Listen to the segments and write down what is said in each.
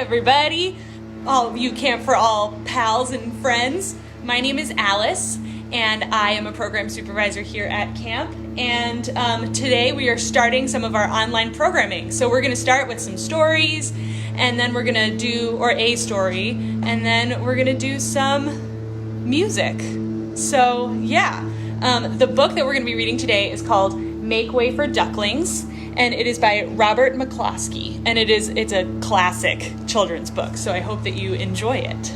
everybody, all of you Camp for All pals and friends. My name is Alice, and I am a program supervisor here at camp. And today we are starting some of our online programming. So we're going to start with some stories, and then we're going to do, or a story, and then we're going to do some music. So yeah, the book that we're going to be reading today is called Make Way for Ducklings, and it is by Robert McCloskey, and it's a classic children's book, so I hope that you enjoy it.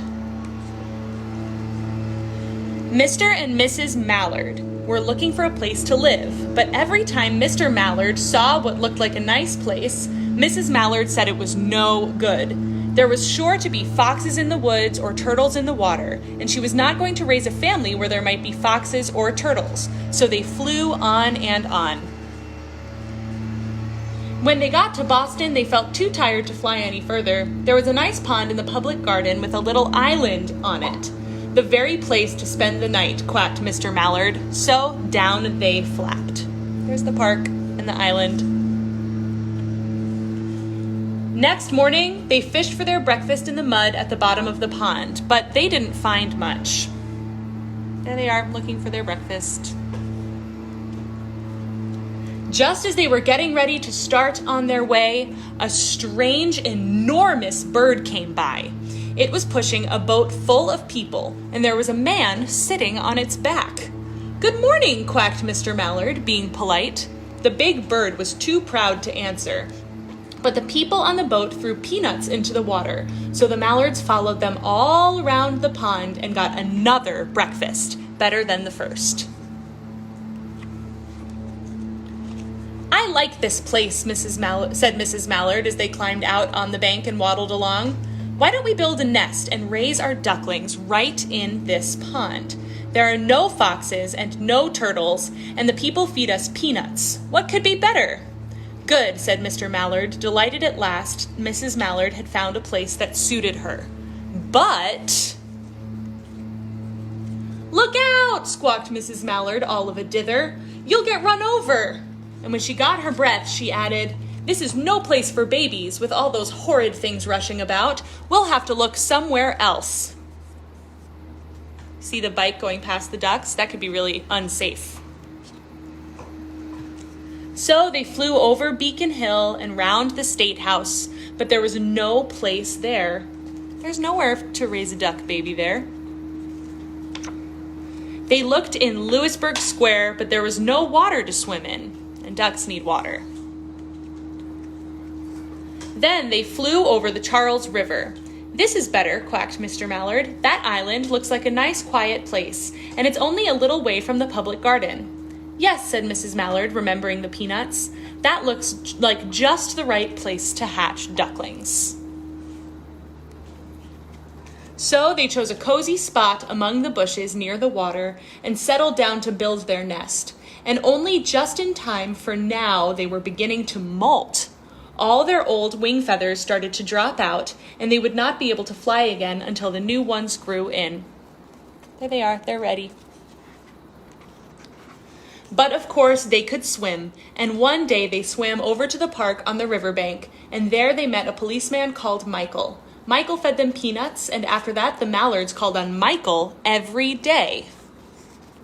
Mr. and Mrs. Mallard were looking for a place to live, but every time Mr. Mallard saw what looked like a nice place, Mrs. Mallard said it was no good. There was sure to be foxes in the woods or turtles in the water, and she was not going to raise a family where there might be foxes or turtles, so they flew on and on. When they got to Boston, they felt too tired to fly any further. There was a nice pond in the public garden with a little island on it. The very place to spend the night, quacked Mr. Mallard. So down they flapped. There's the park and the island. Next morning, they fished for their breakfast in the mud at the bottom of the pond, but they didn't find much. There they are, looking for their breakfast. Just as they were getting ready to start on their way, a strange, enormous bird came by. It was pushing a boat full of people, and there was a man sitting on its back. "Good morning," quacked Mr. Mallard, being polite. The big bird was too proud to answer, but the people on the boat threw peanuts into the water, so the Mallards followed them all around the pond and got another breakfast, better than the first. "I like this place," said Mrs. Mallard as they climbed out on the bank and waddled along. "Why don't we build a nest and raise our ducklings right in this pond? There are no foxes and no turtles, and the people feed us peanuts. What could be better?" "Good," said Mr. Mallard, delighted at last Mrs. Mallard had found a place that suited her. "But—" "Look out!" squawked Mrs. Mallard, all of a dither. "You'll get run over." And when she got her breath, she added, "This is no place for babies with all those horrid things rushing about. We'll have to look somewhere else." See the bike going past the ducks? That could be really unsafe. So they flew over Beacon Hill and round the State House, but there was no place there. There's nowhere to raise a duck baby there. They looked in Louisburg Square, but there was no water to swim in, and ducks need water. Then they flew over the Charles River. "This is better," quacked Mr. Mallard. "That island looks like a nice quiet place, and it's only a little way from the public garden." "Yes," said Mrs. Mallard, remembering the peanuts. "That looks like just the right place to hatch ducklings." So they chose a cozy spot among the bushes near the water and settled down to build their nest. And only just in time, for now they were beginning to molt. All their old wing feathers started to drop out, and they would not be able to fly again until the new ones grew in. There they are, they're ready. But of course they could swim, and one day they swam over to the park on the riverbank, and there they met a policeman called Michael. Michael fed them peanuts, and after that the Mallards called on Michael every day.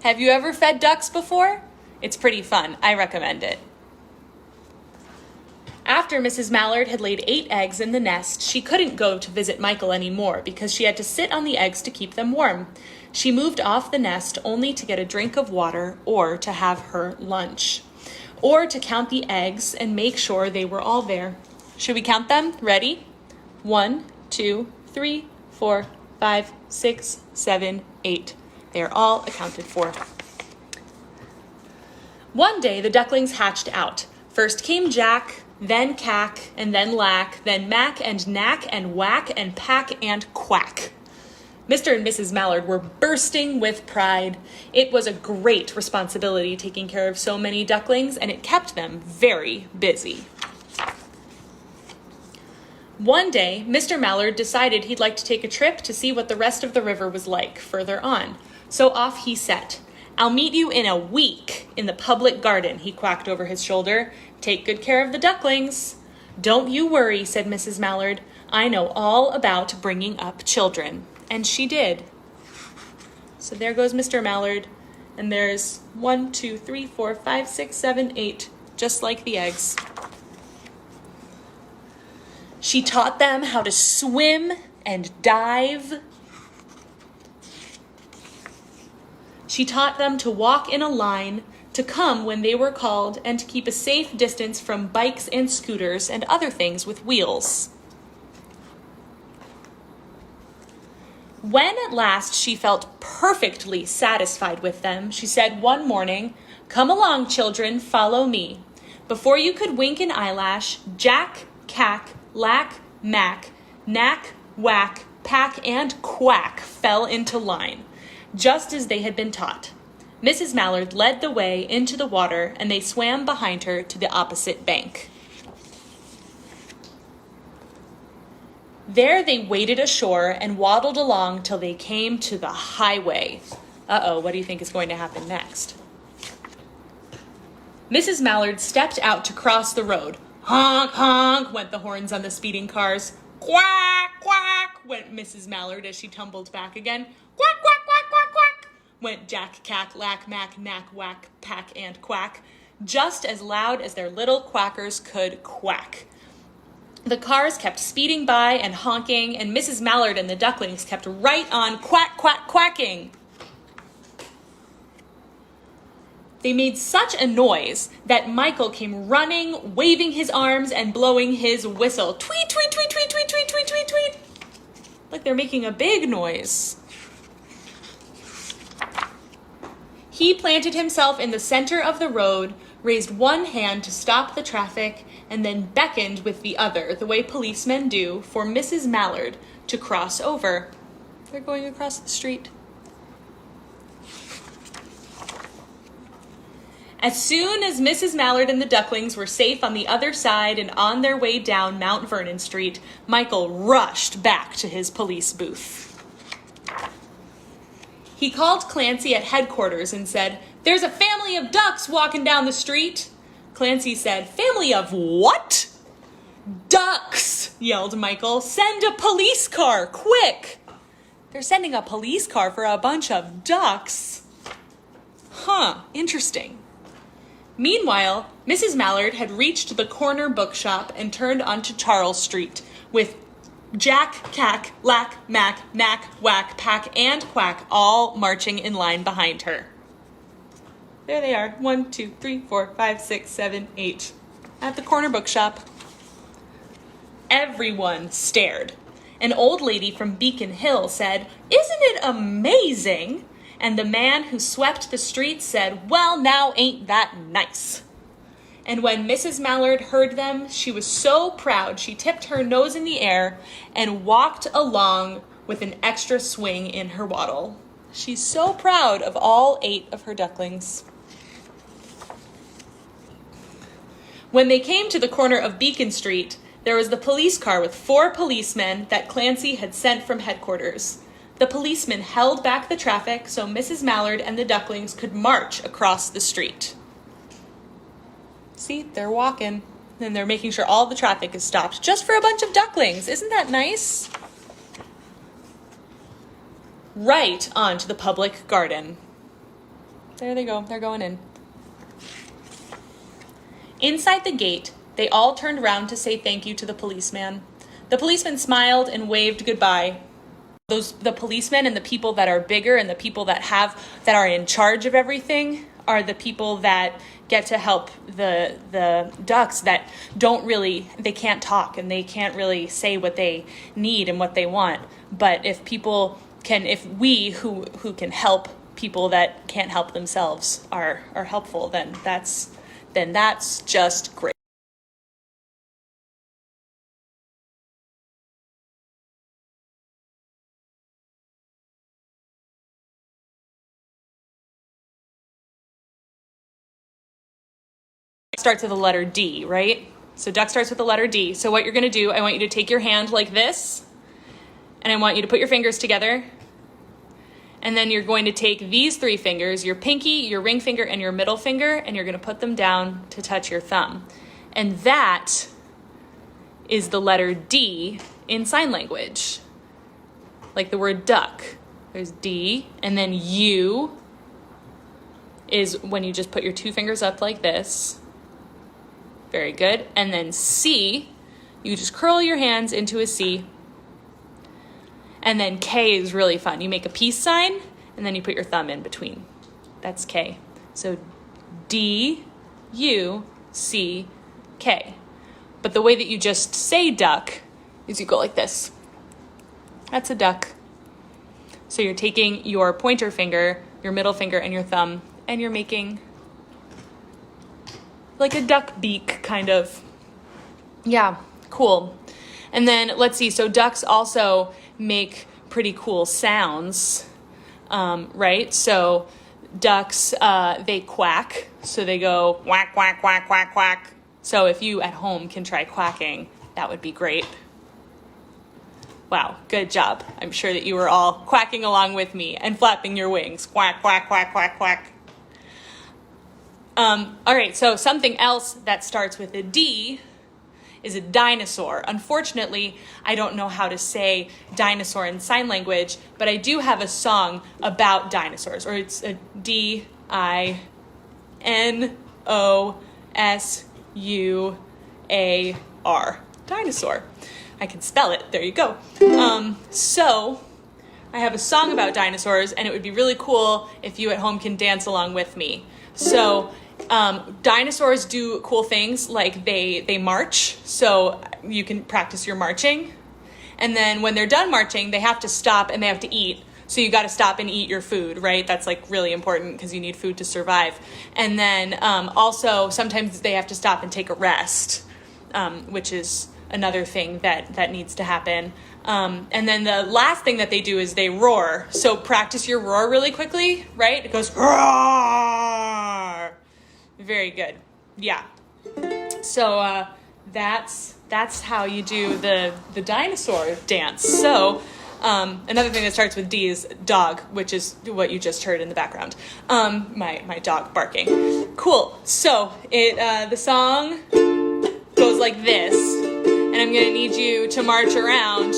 Have you ever fed ducks before? It's pretty fun. I recommend it. After Mrs. Mallard had laid 8 eggs in the nest, she couldn't go to visit Michael anymore because she had to sit on the eggs to keep them warm. She moved off the nest only to get a drink of water or to have her lunch, or to count the eggs and make sure they were all there. Should we count them? Ready? 1, 2, 3, 4, 5, 6, 7, 8. They are all accounted for. One day the ducklings hatched out. First came Jack, then Cack, and then Lack, then Mack and Knack and Whack and Pack and Quack. Mr. and Mrs. Mallard were bursting with pride. It was a great responsibility taking care of so many ducklings, and it kept them very busy. One day, Mr. Mallard decided he'd like to take a trip to see what the rest of the river was like further on. So off he set. "I'll meet you in a week in the public garden," he quacked over his shoulder. "Take good care of the ducklings." "Don't you worry," said Mrs. Mallard. "I know all about bringing up children." And she did. So there goes Mr. Mallard, and there's 1, 2, 3, 4, 5, 6, 7, 8, just like the eggs. She taught them how to swim and dive. She taught them to walk in a line, to come when they were called, and to keep a safe distance from bikes and scooters and other things with wheels. When at last she felt perfectly satisfied with them, she said one morning, "Come along, children, follow me." Before you could wink an eyelash, Jack, Cack, Lack, Mack, Knack, Whack, Pack, and Quack fell into line, just as they had been taught. Mrs. Mallard led the way into the water, and they swam behind her to the opposite bank. There they waded ashore and waddled along till they came to the highway. Uh-oh, what do you think is going to happen next? Mrs. Mallard stepped out to cross the road. Honk, honk, went the horns on the speeding cars. Quack, quack, went Mrs. Mallard as she tumbled back again. Quack, quack, quack, quack, quack, went Jack, Cack, Lack, Mack, Knack, Whack, Pack, and Quack, just as loud as their little quackers could quack. The cars kept speeding by and honking, and Mrs. Mallard and the ducklings kept right on quack, quack, quacking. They made such a noise that Michael came running, waving his arms and blowing his whistle. Tweet, tweet, tweet, tweet, tweet, tweet, tweet, tweet, tweet. Like they're making a big noise. He planted himself in the center of the road, raised one hand to stop the traffic, and then beckoned with the other, the way policemen do, for Mrs. Mallard to cross over. They're going across the street. As soon as Mrs. Mallard and the ducklings were safe on the other side and on their way down Mount Vernon Street, Michael rushed back to his police booth. He called Clancy at headquarters and said, "There's a family of ducks walking down the street." Clancy said, "Family of what?" "Ducks," yelled Michael. "Send a police car, quick." They're sending a police car for a bunch of ducks. Huh, interesting. Meanwhile, Mrs. Mallard had reached the corner bookshop and turned onto Charles Street with Jack, Cack, Lack, Mack, Knack, Whack, Pack, and Quack all marching in line behind her. There they are, 1, 2, 3, 4, 5, 6, 7, 8, at the corner bookshop. Everyone stared. An old lady from Beacon Hill said, "Isn't it amazing?" And the man who swept the streets said, "Well, now ain't that nice?" And when Mrs. Mallard heard them, she was so proud she tipped her nose in the air and walked along with an extra swing in her waddle. She's so proud of all 8 of her ducklings. When they came to the corner of Beacon Street, there was the police car with 4 policemen that Clancy had sent from headquarters. The policemen held back the traffic so Mrs. Mallard and the ducklings could march across the street. See, they're walking, and they're making sure all the traffic is stopped just for a bunch of ducklings. Isn't that nice? Right onto the public garden. There they go. They're going in. Inside the gate, they all turned round to say thank you to the policeman. The policeman smiled and waved goodbye. The policemen and the people that are bigger and the people that are in charge of everything are the people that get to help the ducks that they can't talk and they can't really say what they need and what they want. But if we who can help people that can't help themselves are helpful, then that's just great. Starts with the letter D, right? So duck starts with the letter D. So what you're going to do, I want you to take your hand like this, and I want you to put your fingers together, and then you're going to take these 3 fingers, your pinky, your ring finger, and your middle finger, and you're going to put them down to touch your thumb. And that is the letter D in sign language. Like the word duck. There's D, and then U is when you just put your 2 fingers up like this. Very good. And then C, you just curl your hands into a C. And then K is really fun. You make a peace sign, and then you put your thumb in between. That's K. So D, U, C, K. But the way that you just say duck is you go like this. That's a duck. So you're taking your pointer finger, your middle finger, and your thumb, and you're making like a duck beak, kind of. Yeah, cool. And then let's see, so ducks also make pretty cool sounds, right? So ducks, they quack, so they go quack, quack, quack, quack, quack. So if you at home can try quacking, that would be great. Wow, good job. I'm sure that you were all quacking along with me and flapping your wings. Quack, quack, quack, quack, quack. All right, so something else that starts with a D is a dinosaur. Unfortunately, I don't know how to say dinosaur in sign language, but I do have a song about dinosaurs, or it's a D-I-N-O-S-U-A-R. Dinosaur. I can spell it. There you go. So I have a song about dinosaurs, and it would be really cool if you at home can dance along with me. So dinosaurs do cool things, like they march, so you can practice your marching. And then when they're done marching, they have to stop and they have to eat. So you got to stop and eat your food, right? That's like really important because you need food to survive. And then also sometimes they have to stop and take a rest, which is another thing that needs to happen. And then the last thing that they do is they roar. So practice your roar really quickly, right? It goes roar. Very good. Yeah. So that's how you do the dinosaur dance. So another thing that starts with D is dog, which is what you just heard in the background. My dog barking. Cool. So the song goes like this. And I'm going to need you to march around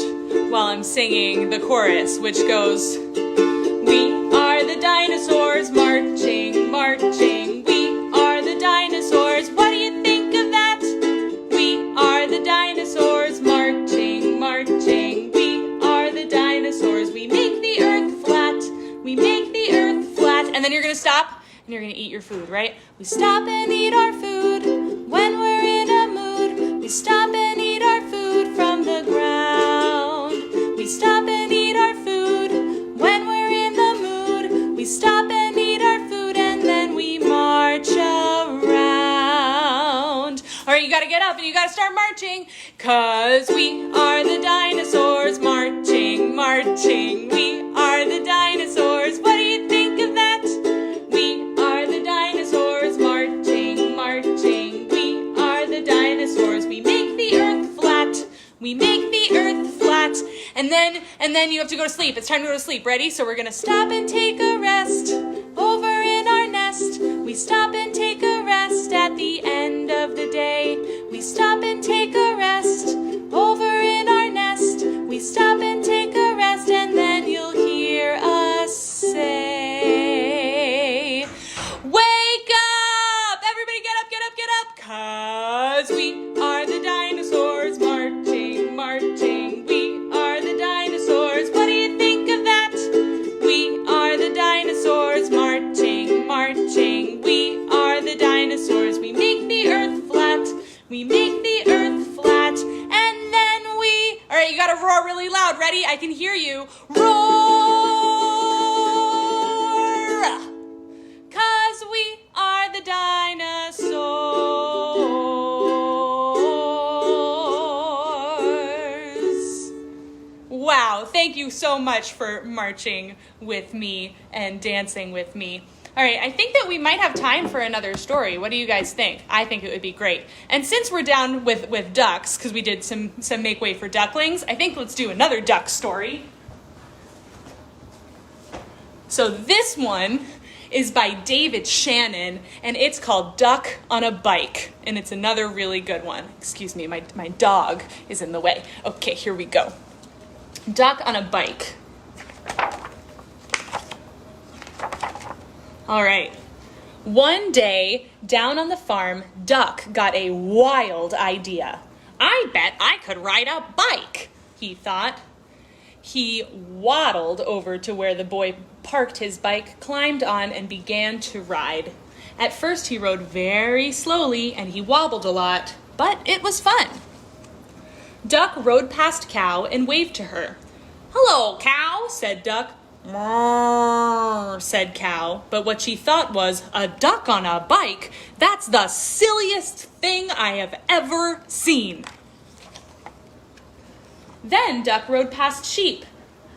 while I'm singing the chorus, which goes, we are the dinosaurs marching, marching. We are the dinosaurs. What do you think of that? We are the dinosaurs marching, marching. We are the dinosaurs. We make the earth flat. We make the earth flat. And then you're going to stop and you're going to eat your food, right? We stop and eat our food when we're in a mood. We stop and eat our food from the ground. We stop and eat our food when we're in the mood. We stop and eat our food and then we march around. All right, you got to get up and you got to start marching, 'cause we are the dinosaurs marching, marching. We are the dinosaurs. What do you think of that? We are the dinosaurs marching, marching. We are the dinosaurs. We make the earth flat. We make the earth flat. And then you have to go to sleep. It's time to go to sleep. Ready? So we're going to stop and take a rest over in our nest. We stop and take a rest at the end of the day. We stop and take a rest over in our nest. We stop and take a rest, and then you'll hear us say, wake up! Everybody get up, get up, get up! 'Cause we are the dinosaurs marching, marching. We are the dinosaurs. What do you think of that? We are the dinosaurs marching, marching. We are the dinosaurs. We make the earth flat. We make the earth flat. And then we... All right, you got to roar really loud. Ready? I can hear you. Roar! 'Cause we are the dinosaurs. Wow, thank you so much for marching with me and dancing with me. All right, I think that we might have time for another story. What do you guys think? I think it would be great. And since we're down with ducks, because we did some make way for ducklings, I think let's do another duck story. So this one is by David Shannon, and it's called Duck on a Bike, and it's another really good one. Excuse me, my dog is in the way. Okay, here we go. Duck on a Bike. All right. One day, down on the farm, Duck got a wild idea. I bet I could ride a bike, he thought. He waddled over to where the boy parked his bike, climbed on, and began to ride. At first, he rode very slowly, and he wobbled a lot, but it was fun. Duck rode past Cow and waved to her. "Hello, Cow," said Duck. "Mrrr," said Cow, but what she thought was, a duck on a bike? That's the silliest thing I have ever seen. Then Duck rode past Sheep.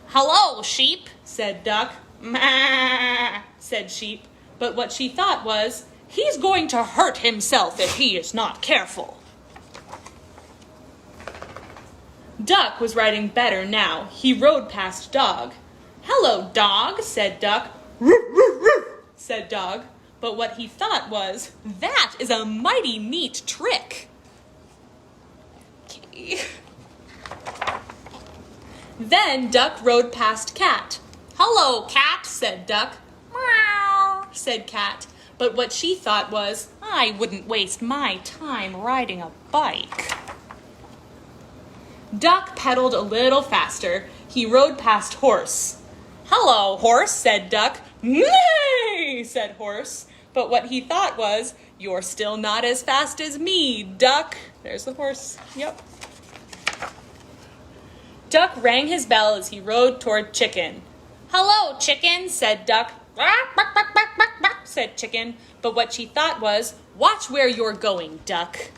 "Hello, Sheep," said Duck. "Mah," said Sheep, but what she thought was, he's going to hurt himself if he is not careful. Duck was riding better now. He rode past Dog. "Hello, Dog," said Duck. "Roo, roo, roo," said Dog, but what he thought was, that is a mighty neat trick. Okay. Then Duck rode past Cat. "Hello, Cat," said Duck. "Meow," said Cat, but what she thought was, I wouldn't waste my time riding a bike. Duck pedaled a little faster. He rode past Horse. "Hello, Horse," said Duck. "Neigh," said Horse, but what he thought was, you're still not as fast as me, Duck. There's the horse. Yep. Duck rang his bell as he rode toward Chicken. "Hello, Chicken," said Duck. "Bark, bark, bark, bark, bark, bark," said Chicken, but what she thought was, watch where you're going, Duck.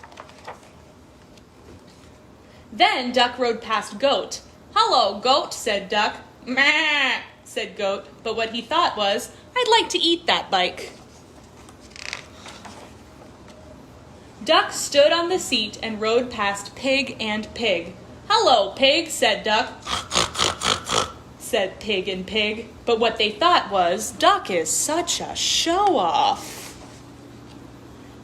Then Duck rode past Goat. "Hello, Goat," said Duck. "Meh," said Goat, but what he thought was, I'd like to eat that bike. Duck stood on the seat and rode past Pig and Pig. "Hello, Pig," said Duck. Said Pig and Pig, but what they thought was, Duck is such a show-off.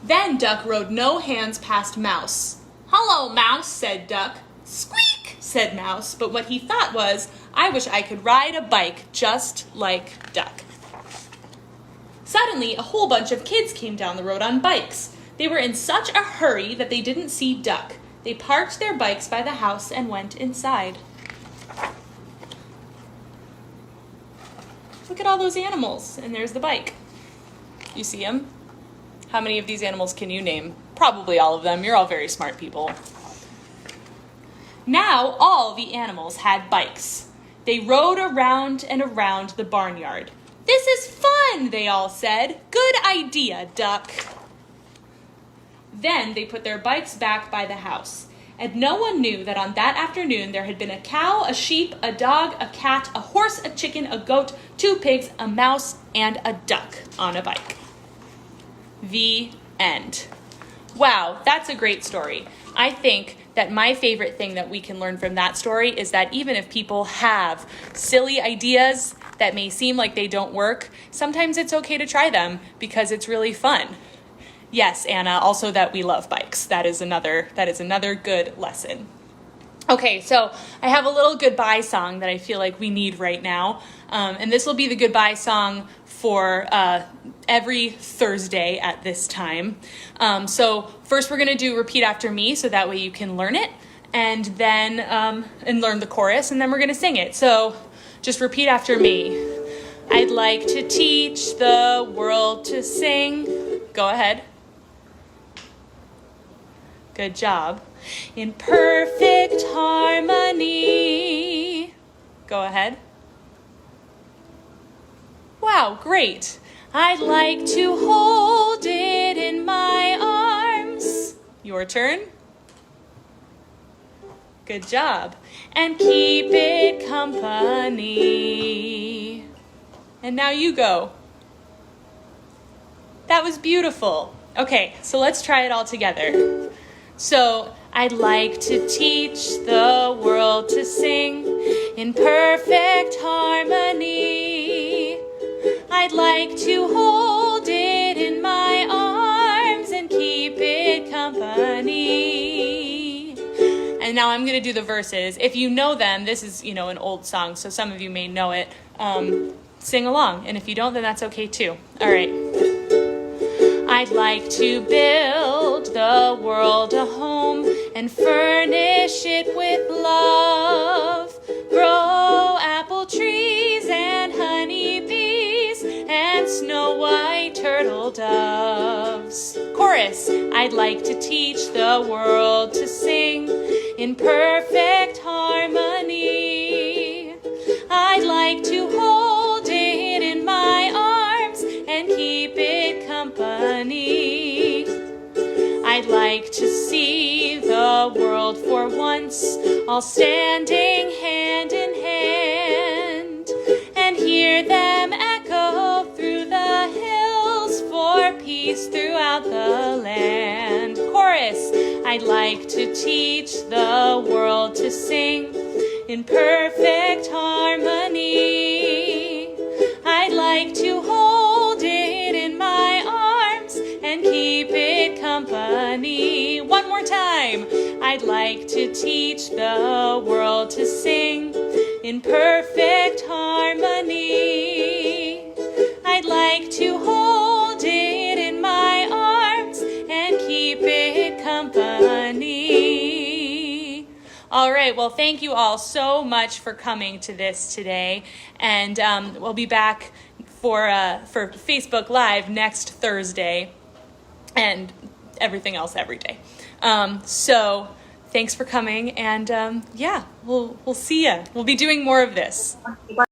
Then Duck rode no hands past Mouse. "Hello, Mouse," said Duck. "Squeak," said Mouse, but what he thought was, I wish I could ride a bike just like Duck. Suddenly, a whole bunch of kids came down the road on bikes. They were in such a hurry that they didn't see Duck. They parked their bikes by the house and went inside. Look at all those animals, and there's the bike. You see them? How many of these animals can you name? Probably all of them. You're all very smart people. Now all the animals had bikes. They rode around and around the barnyard. "This is fun," they all said. "Good idea, Duck." Then they put their bikes back by the house, and no one knew that on that afternoon there had been a cow, a sheep, a dog, a cat, a horse, a chicken, a goat, 2 pigs, a mouse, and a duck on a bike. The end. Wow, that's a great story. I think that my favorite thing that we can learn from that story is that even if people have silly ideas that may seem like they don't work, sometimes it's okay to try them because it's really fun. Yes, Anna, also that we love bikes. That is another good lesson. Okay, so I have a little goodbye song that I feel like we need right now. And this will be the goodbye song for every Thursday at this time. So first we're going to do repeat after me so that way you can learn it and then and learn the chorus, and then we're going to sing it. So just repeat after me. I'd like to teach the world to sing. Go ahead. Good job. In perfect harmony. Go ahead. Wow, great. I'd like to hold it in my arms. Your turn. Good job. And keep it company. And now you go. That was beautiful. Okay, so let's try it all together. So, I'd like to teach the world to sing in perfect harmony. I I'd like to hold it in my arms and keep it company. And now I'm going to do the verses. If you know them, this is, an old song, so some of you may know it. Sing along, and if you don't, then that's okay too. All right. I'd like to build the world a home and furnish it with love. Grow apple trees and honeybees and snow white turtle doves. Chorus. I'd like to teach the world to sing in perfect harmony. I'd like to hold it in my arms and keep it company. I'd like to see the world for once all standing hand in hand and hear them echo through the hills for peace throughout the land. Chorus. I'd like to teach the world to sing in perfect harmony. I'd like to hold it in my arms and keep it company. One more time. I'd like to teach the world to sing in perfect harmony. I'd like to hold it in my arms and keep it company. All right, well, thank you all so much for coming to this today, and we'll be back for Facebook Live next Thursday, and everything else every day. So thanks for coming, and yeah, we'll see ya. We'll be doing more of this.